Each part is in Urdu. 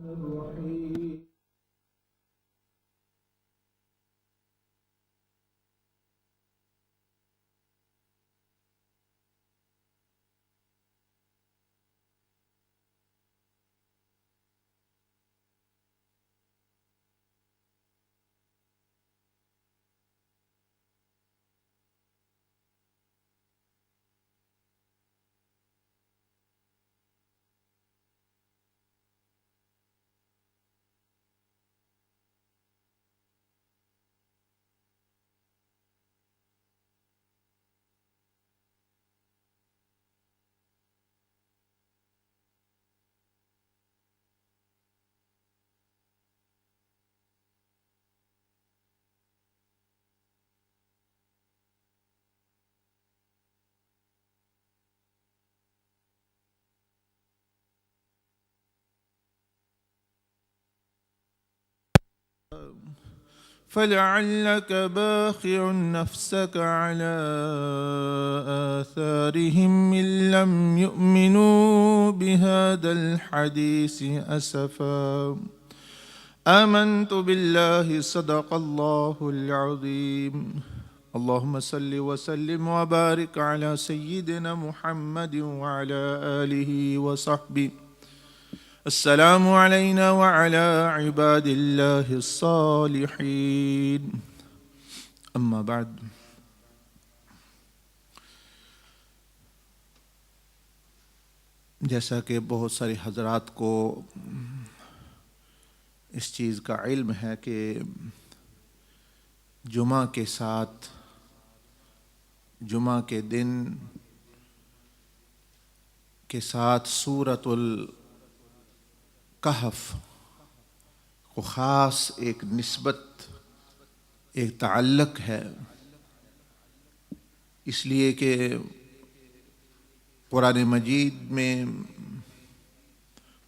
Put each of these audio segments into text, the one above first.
الرحيم فلعلك باخع نفسك على آثارهم إن لم يؤمنوا بهذا الحديث أسفا آمنت بالله صدق الله العظيم اللهم صل وسلم وبارك على سيدنا محمد وعلى آله وصحبه السلام علينا وعلى عباد الله الصالحين اما بعد جیسا کہ بہت سارے حضرات کو اس چیز کا علم ہے کہ جمعہ کے ساتھ جمعہ کے دن کے ساتھ سورۃ کہف کو خاص ایک نسبت ایک تعلق ہے، اس لیے کہ قرآن مجید میں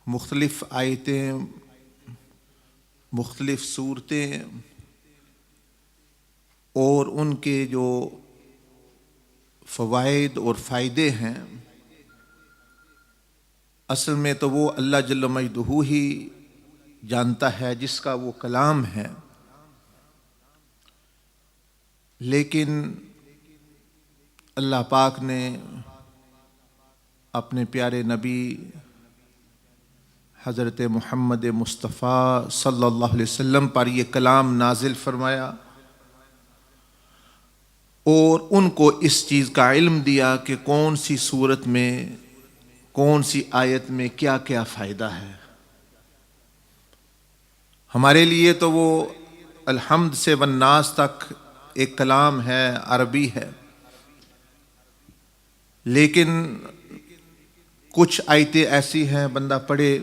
مختلف آیتیں مختلف صورتیں اور ان کے جو فوائد اور فائدے ہیں اصل میں تو وہ اللہ جل مجدہ ہی جانتا ہے، جس کا وہ کلام ہے، لیکن اللہ پاک نے اپنے پیارے نبی حضرت محمد مصطفیٰ صلی اللہ علیہ وسلم پر یہ کلام نازل فرمایا اور ان کو اس چیز کا علم دیا کہ کون سی صورت میں کون سی آیت میں کیا کیا فائدہ ہے۔ ہمارے لیے تو وہ الحمد سے والناس تک ایک کلام ہے، عربی ہے، لیکن کچھ آیتیں ایسی ہیں بندہ پڑھے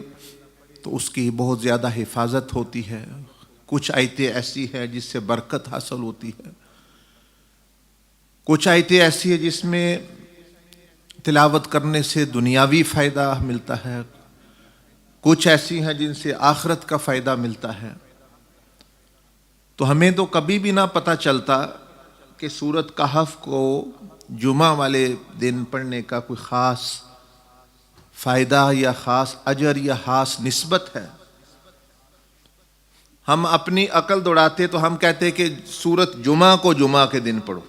تو اس کی بہت زیادہ حفاظت ہوتی ہے، کچھ آیتیں ایسی ہیں جس سے برکت حاصل ہوتی ہے، کچھ آیتیں ایسی ہیں جس میں تلاوت کرنے سے دنیاوی فائدہ ملتا ہے، کچھ ایسی ہیں جن سے آخرت کا فائدہ ملتا ہے۔ تو ہمیں تو کبھی بھی نہ پتہ چلتا کہ سورۃ کہف کو جمعہ والے دن پڑھنے کا کوئی خاص فائدہ یا خاص اجر یا خاص نسبت ہے۔ ہم اپنی عقل دوڑاتے تو ہم کہتے کہ سورۃ جمعہ کو جمعہ کے دن پڑھو،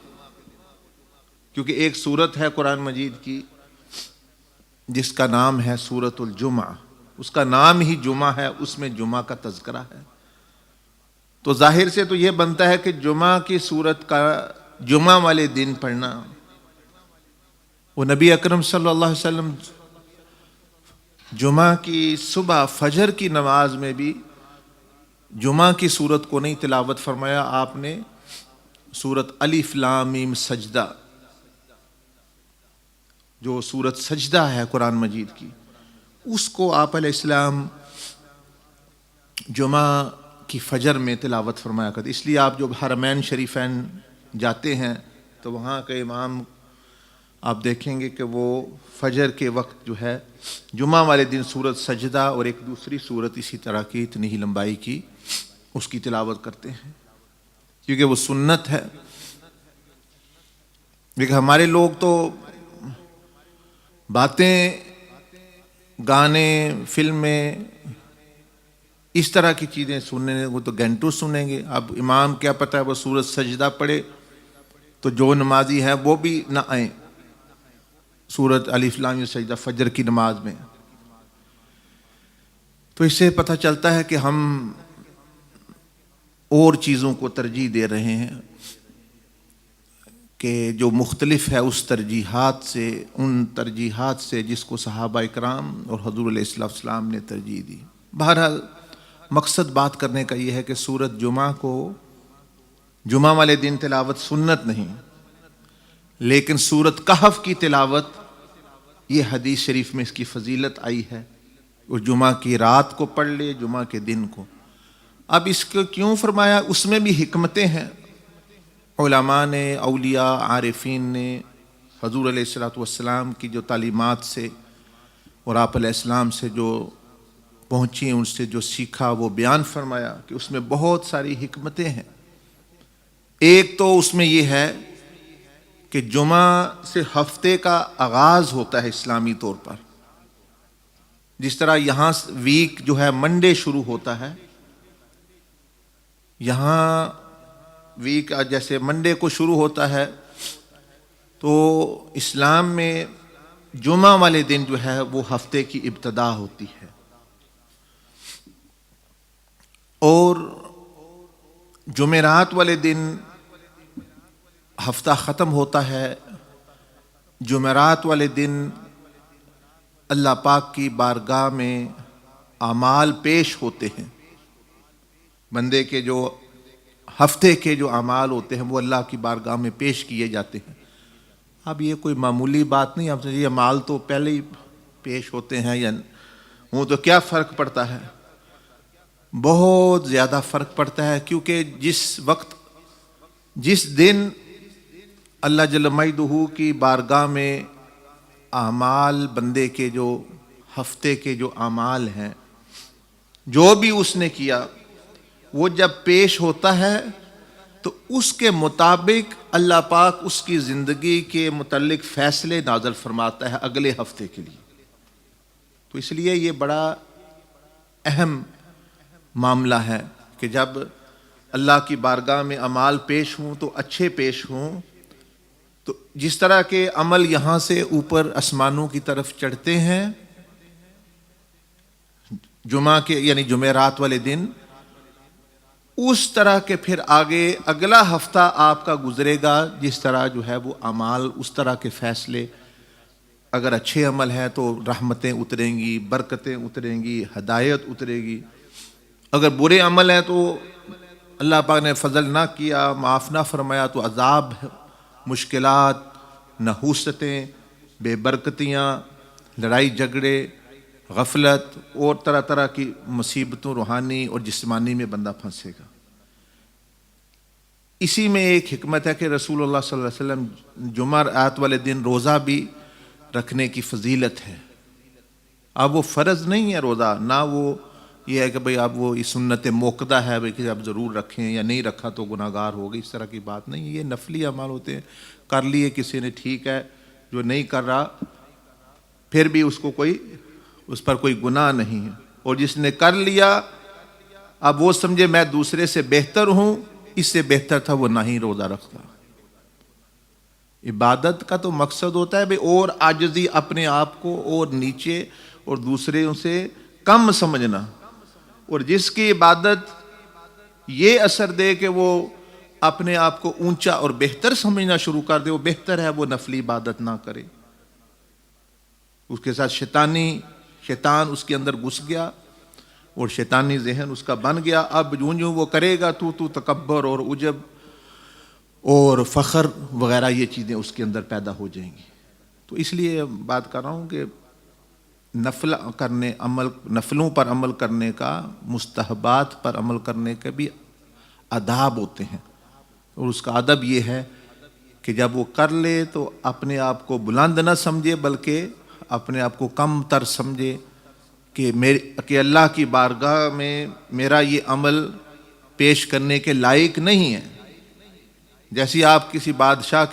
کیونکہ ایک سورت ہے قرآن مجید کی جس کا نام ہے سورۃ الجمعہ، اس کا نام ہی جمعہ ہے، اس میں جمعہ کا تذکرہ ہے، تو ظاہر سے تو یہ بنتا ہے کہ جمعہ کی سورت کا جمعہ والے دن پڑھنا، وہ نبی اکرم صلی اللہ علیہ وسلم جمعہ کی صبح فجر کی نماز میں بھی جمعہ کی سورت کو نہیں تلاوت فرمایا، آپ نے سورۃ الف لام میم سجدہ، جو سورت سجدہ ہے قرآن مجید کی، اس کو آپ علیہ السلام جمعہ کی فجر میں تلاوت فرمایا کرتے۔ اس لیے آپ جو حرمین شریفین جاتے ہیں تو وہاں کا امام آپ دیکھیں گے کہ وہ فجر کے وقت جو ہے جمعہ والے دن سورت سجدہ اور ایک دوسری سورت اسی طرح کی اتنی ہی لمبائی کی اس کی تلاوت کرتے ہیں، کیونکہ وہ سنت ہے۔ لیکن ہمارے لوگ تو باتیں، گانے، فلمیں، اس طرح کی چیزیں سننے کو تو گھنٹوں سنیں گے. اب امام کیا پتہ ہے وہ سورۃ سجدہ پڑھے تو جو نمازی ہیں وہ بھی نہ آئیں سورۃ الف لام میم سجدہ فجر کی نماز میں. تو اس سے پتہ چلتا ہے کہ ہم اور چیزوں کو ترجیح دے رہے ہیں کہ جو مختلف ہے اس ترجیحات سے، ان ترجیحات سے جس کو صحابہ اکرام اور حضور علیہ السلام نے ترجیح دی. بہرحال مقصد بات کرنے کا یہ ہے کہ سورۃ جمعہ کو جمعہ والے دن تلاوت سنت نہیں، لیکن سورۃ کہف کی تلاوت یہ حدیث شریف میں اس کی فضیلت آئی ہے. اور جمعہ کی رات کو پڑھ لے، جمعہ کے دن کو. اب اس کو کیوں فرمایا؟ اس میں بھی حکمتیں ہیں. علماء نے، اولیاء، عارفین نے حضور علیہ السلام کی جو تعلیمات سے اور آپ علیہ السلام سے جو پہنچی، ان سے جو سیکھا وہ بیان فرمایا کہ اس میں بہت ساری حکمتیں ہیں. ایک تو اس میں یہ ہے کہ جمعہ سے ہفتے کا آغاز ہوتا ہے اسلامی طور پر. جس طرح یہاں ویک جو ہے منڈے شروع ہوتا ہے، یہاں ویک جیسے منڈے کو شروع ہوتا ہے، تو اسلام میں جمعہ والے دن جو ہے وہ ہفتے کی ابتدا ہوتی ہے. اور جمعرات والے دن ہفتہ ختم ہوتا ہے. جمعرات والے دن اللہ پاک کی بارگاہ میں اعمال پیش ہوتے ہیں. بندے کے جو ہفتے کے جو اعمال ہوتے ہیں وہ اللہ کی بارگاہ میں پیش کیے جاتے ہیں. اب یہ کوئی معمولی بات نہیں. اب یہ اعمال تو پہلے ہی پیش ہوتے ہیں یا وہ تو کیا فرق پڑتا ہے؟ بہت زیادہ فرق پڑتا ہے، کیونکہ جس دن اللہ جل مجدہ کی بارگاہ میں اعمال بندے کے جو ہفتے کے جو اعمال ہیں، جو بھی اس نے کیا، وہ جب پیش ہوتا ہے تو اس کے مطابق اللہ پاک اس کی زندگی کے متعلق فیصلے نازل فرماتا ہے اگلے ہفتے کے لیے. تو اس لیے یہ بڑا اہم معاملہ ہے کہ جب اللہ کی بارگاہ میں اعمال پیش ہوں تو اچھے پیش ہوں. تو جس طرح کے عمل یہاں سے اوپر آسمانوں کی طرف چڑھتے ہیں جمعہ کے یعنی جمعرات والے دن، اس طرح کے پھر آگے اگلا ہفتہ آپ کا گزرے گا. جس طرح جو ہے وہ اعمال، اس طرح کے فیصلے، اگر اچھے عمل ہیں تو رحمتیں اتریں گی، برکتیں اتریں گی، ہدایت اترے گی. اگر برے عمل ہیں تو اللہ پاک نے فضل نہ کیا، معاف نہ فرمایا، تو عذاب، مشکلات، نحوستیں، بے برکتیاں، لڑائی جھگڑے، غفلت اور طرح طرح کی مصیبتوں روحانی اور جسمانی میں بندہ پھنسے گا. اسی میں ایک حکمت ہے کہ رسول اللہ صلی اللہ علیہ وسلم جمعہ رات والے دن روزہ بھی رکھنے کی فضیلت ہے. اب وہ فرض نہیں ہے روزہ، نہ وہ یہ ہے کہ بھئی اب وہ سنت موقدہ ہے بھئی کہ اب ضرور رکھیں یا نہیں رکھا تو گناہ گار ہوگی، اس طرح کی بات نہیں. یہ نفلی اعمال ہوتے ہیں. کر لیے کسی نے ٹھیک ہے، جو نہیں کر رہا پھر بھی اس پر کوئی گناہ نہیں ہے. اور جس نے کر لیا اب وہ سمجھے میں دوسرے سے بہتر ہوں، اس سے بہتر تھا وہ نہ ہی روزہ رکھتا. عبادت کا تو مقصد ہوتا ہے بھئی اور عاجزی، اپنے آپ کو اور نیچے اور دوسرے سے کم سمجھنا. اور جس کی عبادت یہ اثر دے کہ وہ اپنے آپ کو اونچا اور بہتر سمجھنا شروع کر دے، وہ بہتر ہے وہ نفلی عبادت نہ کرے. اس کے ساتھ شیطان اس کے اندر گھس گیا اور شیطانی ذہن اس کا بن گیا. اب جو وہ کرے گا تو تکبر اور عجب اور فخر وغیرہ یہ چیزیں اس کے اندر پیدا ہو جائیں گی. تو اس لیے بات کر رہا ہوں کہ نفلوں پر عمل کرنے کا، مستحبات پر عمل کرنے کا بھی آداب ہوتے ہیں. اور اس کا ادب یہ ہے کہ جب وہ کر لے تو اپنے آپ کو بلند نہ سمجھے بلکہ اپنے آپ کو کم تر سمجھے کہ اللہ کی بارگاہ میں میرا یہ عمل پیش کرنے کے لائق نہیں ہے. جیسی آپ کسی بادشاہ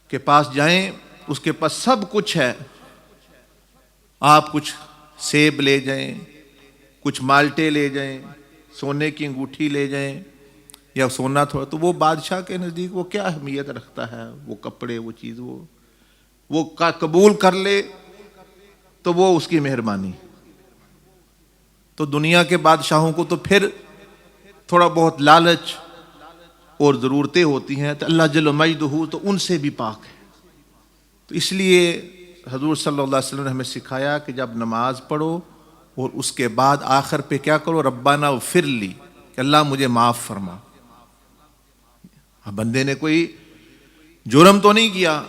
کے پاس جائیں، اس کے پاس سب کچھ ہے، آپ کچھ سیب لے جائیں کچھ مالٹے لے جائیں، سونے کی انگوٹھی لے جائیں یا سونا تھوڑا، تو وہ بادشاہ کے نزدیک وہ کیا اہمیت رکھتا ہے، وہ کپڑے، وہ چیز، وہ قبول کر لے تو وہ اس کی مہربانی۔ تو دنیا کے بادشاہوں کو تو پھر تھوڑا بہت لالچ اور ضرورتیں ہوتی ہیں، تو اللہ جل مجدہ تو ان سے بھی پاک ہے۔ تو اس لیے حضور صلی اللہ علیہ وسلم نے ہمیں سکھایا کہ جب نماز پڑھو اور اس کے بعد آخر پہ کیا کرو، ربنا اغفر لی، کہ اللہ مجھے معاف فرما۔ بندے نے کوئی جرم تو نہیں کیا،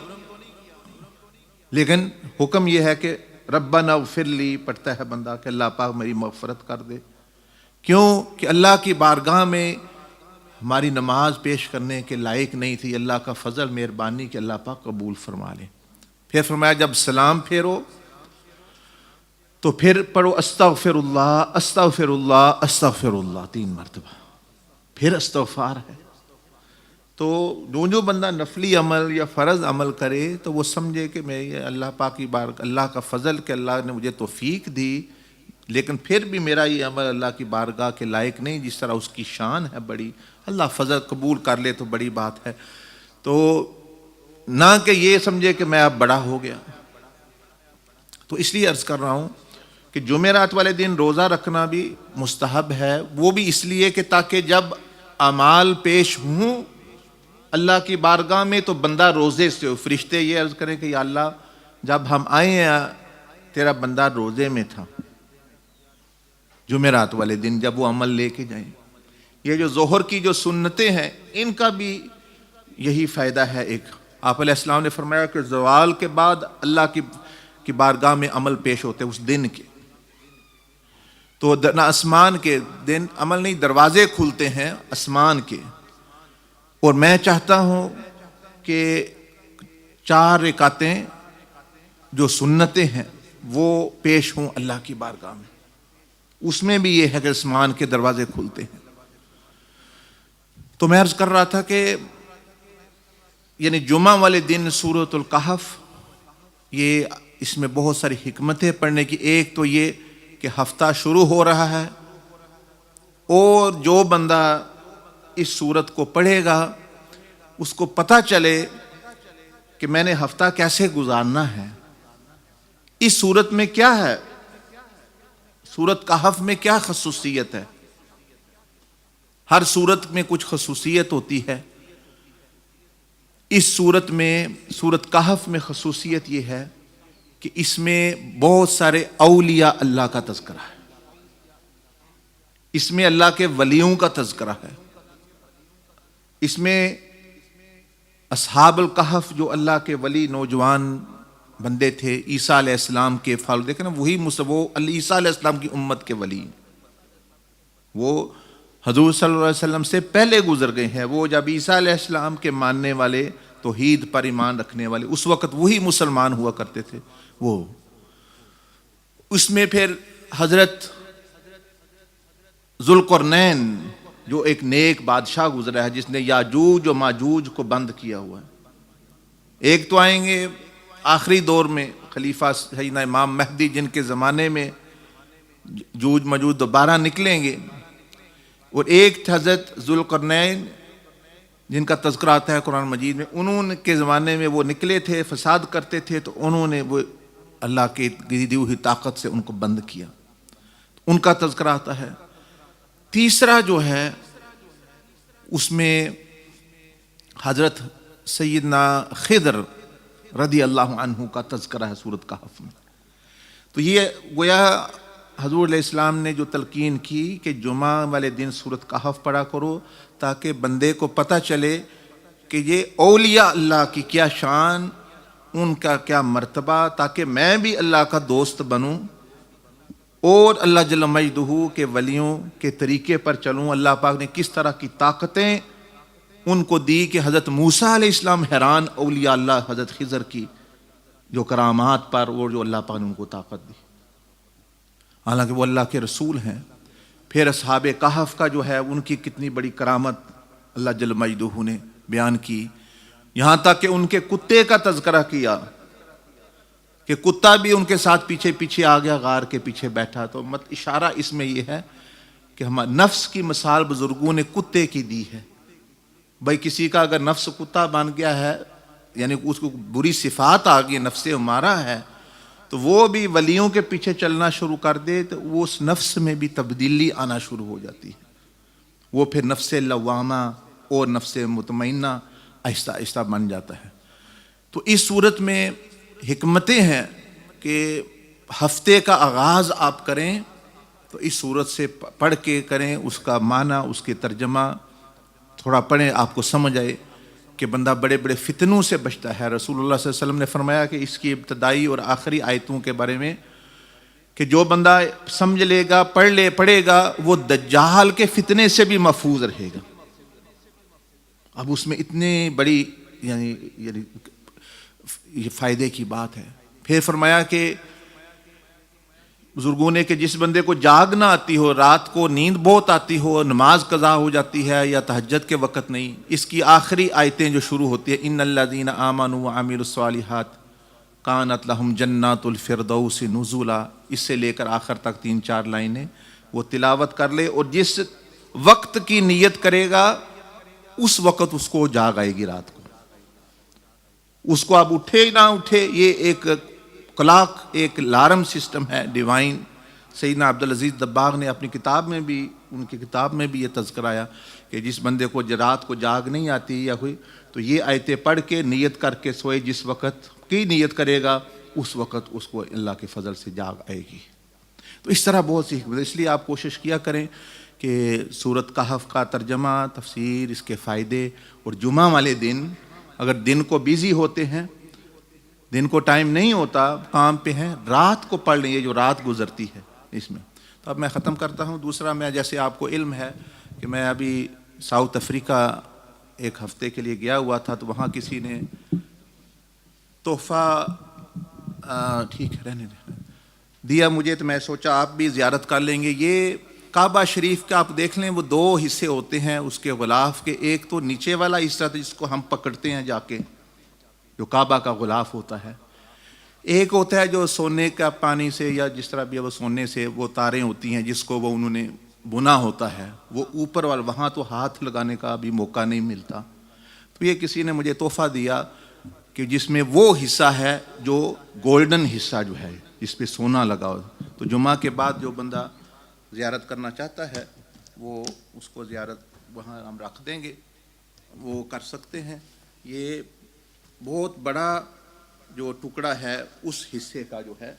لیکن حکم یہ ہے کہ ربنا اغفر لی پڑھتا ہے بندہ کہ اللہ پاک میری مغفرت کر دے۔ کیوں کہ اللہ کی بارگاہ میں ہماری نماز پیش کرنے کے لائق نہیں تھی، اللہ کا فضل مہربانی کہ اللہ پاک قبول فرما لے۔ پھر فرمایا جب سلام پھیرو تو پھر پڑھو استغفر اللہ استغفر اللہ استغفر اللہ 3 مرتبہ، پھر استغفار ہے۔ تو جو بندہ نفلی عمل یا فرض عمل کرے تو وہ سمجھے کہ میں یہ اللہ پاک کی اللہ کا فضل کہ اللہ نے مجھے توفیق دی، لیکن پھر بھی میرا یہ عمل اللہ کی بارگاہ کے لائق نہیں، جس طرح اس کی شان ہے بڑی، اللہ فضل قبول کر لے تو بڑی بات ہے۔ تو نہ کہ یہ سمجھے کہ میں اب بڑا ہو گیا۔ تو اس لیے عرض کر رہا ہوں کہ جمعرات والے دن روزہ رکھنا بھی مستحب ہے، وہ بھی اس لیے کہ تاکہ جب اعمال پیش ہوں اللہ کی بارگاہ میں تو بندہ روزے سے ہو، فرشتے یہ عرض کریں کہ یا اللہ جب ہم آئے ہیں تیرا بندہ روزے میں تھا، جمعرات والے دن جب وہ عمل لے کے جائیں۔ یہ جو ظہر کی جو سنتیں ہیں ان کا بھی یہی فائدہ ہے۔ ایک آپ علیہ السلام نے فرمایا کہ زوال کے بعد اللہ کی بارگاہ میں عمل پیش ہوتے اس دن کے، تو نہ آسمان کے دن عمل نہیں، دروازے کھلتے ہیں آسمان کے، اور میں چاہتا ہوں کہ 4 رکعتیں جو سنتیں ہیں وہ پیش ہوں اللہ کی بارگاہ میں، اس میں بھی یہ ہے کہ آسمان کے دروازے کھلتے ہیں۔ تو میں عرض کر رہا تھا کہ یعنی جمعہ والے دن سورۃ الکہف، یہ اس میں بہت ساری حکمتیں پڑھنے کی۔ ایک تو یہ کہ ہفتہ شروع ہو رہا ہے، اور جو بندہ اس سورت کو پڑھے گا اس کو پتہ چلے کہ میں نے ہفتہ کیسے گزارنا ہے، اس سورت میں کیا ہے، سورت کہف میں کیا خصوصیت ہے۔ ہر سورت میں کچھ خصوصیت ہوتی ہے، اس سورت میں سورت کہف میں خصوصیت یہ ہے کہ اس میں بہت سارے اولیاء اللہ کا تذکرہ ہے، اس میں اللہ کے ولیوں کا تذکرہ ہے، اس میں اصحاب الکہف جو اللہ کے ولی نوجوان بندے تھے، عیسیٰ علیہ السلام کے فالو، دیکھیں نا وہی وہ عیسیٰ علیہ السلام کی امت کے ولی، وہ حضور صلی اللہ علیہ وسلم سے پہلے گزر گئے ہیں۔ وہ جب عیسیٰ علیہ السلام کے ماننے والے، توحید پر ایمان رکھنے والے، اس وقت وہی مسلمان ہوا کرتے تھے۔ وہ اس میں پھر حضرت ذوالقرنین جو ایک نیک بادشاہ گزرا ہے، جس نے یاجوج و ماجوج کو بند کیا ہوا ہے۔ ایک تو آئیں گے آخری دور میں خلیفہ سیدنا امام مہدی، جن کے زمانے میں جوج ماجوج دوبارہ نکلیں گے، اور ایک حضرت ذوالقرنین جن کا تذکرہ آتا ہے قرآن مجید میں، انہوں کے زمانے میں وہ نکلے تھے، فساد کرتے تھے، تو انہوں نے وہ اللہ کی دی ہوئی طاقت سے ان کو بند کیا، ان کا تذکرہ آتا ہے۔ تیسرا جو ہے اس میں حضرت سیدنا خضر رضی اللہ عنہ کا تذکرہ ہے سورۃ کہف میں۔ تو یہ گویا حضور علیہ السلام نے جو تلقین کی کہ جمعہ والے دن سورۃ کہف پڑھا کرو، تاکہ بندے کو پتہ چلے کہ یہ اولیاء اللہ کی کیا شان، ان کا کیا مرتبہ، تاکہ میں بھی اللہ کا دوست بنوں اور اللہ جل مجدہ کے ولیوں کے طریقے پر چلوں۔ اللہ پاک نے کس طرح کی طاقتیں ان کو دی کہ حضرت موسیٰ علیہ السلام حیران اولیاء اللہ حضرت خضر کی جو کرامات پر، اور جو اللہ پاک نے ان کو طاقت دی، حالانکہ وہ اللہ کے رسول ہیں۔ پھر اصحاب کہف کا جو ہے ان کی کتنی بڑی کرامت اللہ جل مجدہ نے بیان کی، یہاں تک کہ ان کے کتے کا تذکرہ کیا کہ کتا بھی ان کے ساتھ پیچھے پیچھے آ گیا، غار کے پیچھے بیٹھا. تو اشارہ اس میں یہ ہے کہ ہمارا نفس کی مثال بزرگوں نے کتے کی دی ہے. بھائی کسی کا اگر نفس کتا بن گیا ہے، یعنی اس کو بری صفات آ گئی، نفس ہمارا ہے، تو وہ بھی ولیوں کے پیچھے چلنا شروع کر دے تو وہ اس نفس میں بھی تبدیلی آنا شروع ہو جاتی ہے. وہ پھر نفس لوامہ اور نفس مطمئنہ آہستہ آہستہ بن جاتا ہے. تو اس صورت میں حکمتیں ہیں کہ ہفتے کا آغاز آپ کریں تو اس صورت سے پڑھ کے کریں، اس کا معنی، اس کے ترجمہ تھوڑا پڑھیں، آپ کو سمجھ آئے کہ بندہ بڑے بڑے فتنوں سے بچتا ہے. رسول اللہ صلی اللہ علیہ وسلم نے فرمایا کہ اس کی ابتدائی اور آخری آیتوں کے بارے میں کہ جو بندہ سمجھ لے گا، پڑھے گا، وہ دجال کے فتنے سے بھی محفوظ رہے گا. اب اس میں اتنی بڑی یعنی یہ فائدے کی بات ہے. پھر فرمایا کہ بزرگوں نے کہ جس بندے کو جاگ نہ آتی ہو، رات کو نیند بہت آتی ہو، نماز قضا ہو جاتی ہے یا تہجد کے وقت نہیں، اس کی آخری آیتیں جو شروع ہوتی ہیں ان الذین آمنوا وعملوا الصالحات کانت لہم جنات الفردوس نزلا، اس سے لے کر آخر تک 3-4 لائنیں وہ تلاوت کر لے، اور جس وقت کی نیت کرے گا اس وقت اس کو جاگ آئے گی رات کو. اس کو اب اٹھے نہ اٹھے، یہ ایک کلاک، ایک الارم سسٹم ہے ڈیوائن. سیدنا عبدالعزیز دباغ نے اپنی کتاب میں بھی، ان کی کتاب میں بھی یہ تذکر آیا کہ جس بندے کو رات کو جاگ نہیں آتی یا کوئی، تو یہ آیتیں پڑھ کے نیت کر کے سوئے، جس وقت کی نیت کرے گا اس وقت اس کو اللہ کے فضل سے جاگ آئے گی. تو اس طرح بہت سی حکمت، اس لیے آپ کوشش کیا کریں کہ سورۃ کہف کا ترجمہ، تفسیر، اس کے فائدے، اور جمعہ والے دن اگر دن کو بیزی ہوتے ہیں، دن کو ٹائم نہیں ہوتا، کام پہ ہیں، رات کو پڑھ لیں، یہ جو رات گزرتی ہے اس میں. تو اب میں ختم کرتا ہوں. دوسرا، میں جیسے آپ کو علم ہے کہ میں ابھی ساؤتھ افریقہ ایک ہفتے کے لیے گیا ہوا تھا، تو وہاں کسی نے تحفہ ٹھیک ہے رہنے دیا مجھے، تو میں سوچا آپ بھی زیارت کر لیں گے. یہ کعبہ شریف کا آپ دیکھ لیں، وہ 2 حصے ہوتے ہیں اس کے غلاف کے. ایک تو نیچے والا حصہ جس کو ہم پکڑتے ہیں جا کے، جو کعبہ کا غلاف ہوتا ہے. ایک ہوتا ہے جو سونے کا پانی سے یا جس طرح بھی وہ سونے سے وہ تاریں ہوتی ہیں جس کو وہ انہوں نے بنا ہوتا ہے، وہ اوپر والا، وہاں تو ہاتھ لگانے کا بھی موقع نہیں ملتا. تو یہ کسی نے مجھے تحفہ دیا کہ جس میں وہ حصہ ہے جو گولڈن حصہ جو ہے، جس پہ سونا لگا ہو. تو جمعہ کے بعد جو بندہ زیارت کرنا چاہتا ہے وہ اس کو زیارت وہاں ہم رکھ دیں گے، وہ کر سکتے ہیں. یہ بہت بڑا جو ٹکڑا ہے اس حصے کا جو ہے،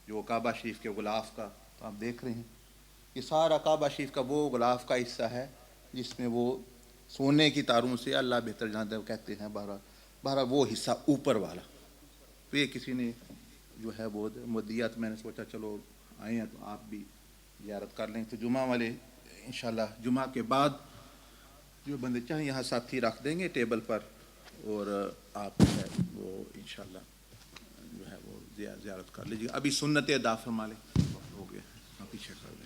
جو کعبہ شریف کے غلاف کا، تو آپ دیکھ رہے ہیں یہ سارا کعبہ شریف کا وہ غلاف کا حصہ ہے جس میں وہ سونے کی تاروں سے، اللہ بہتر جانتا ہے، کہتے ہیں بارہ وہ حصہ اوپر والا. تو یہ کسی نے جو ہے وہ مدیات، میں نے سوچا چلو آئے ہیں تو آپ بھی زیارت کر لیں. تو جمعہ والے انشاءاللہ جمعہ کے بعد جو بندے چاہیں یہاں ساتھی رکھ دیں گے ٹیبل پر، اور آپ جو ہے وہ انشاءاللہ جو ہے وہ زیارت کر لیجیے. ابھی سنت ادا فرما لیں، ہو گیا پیچھے کر دیں.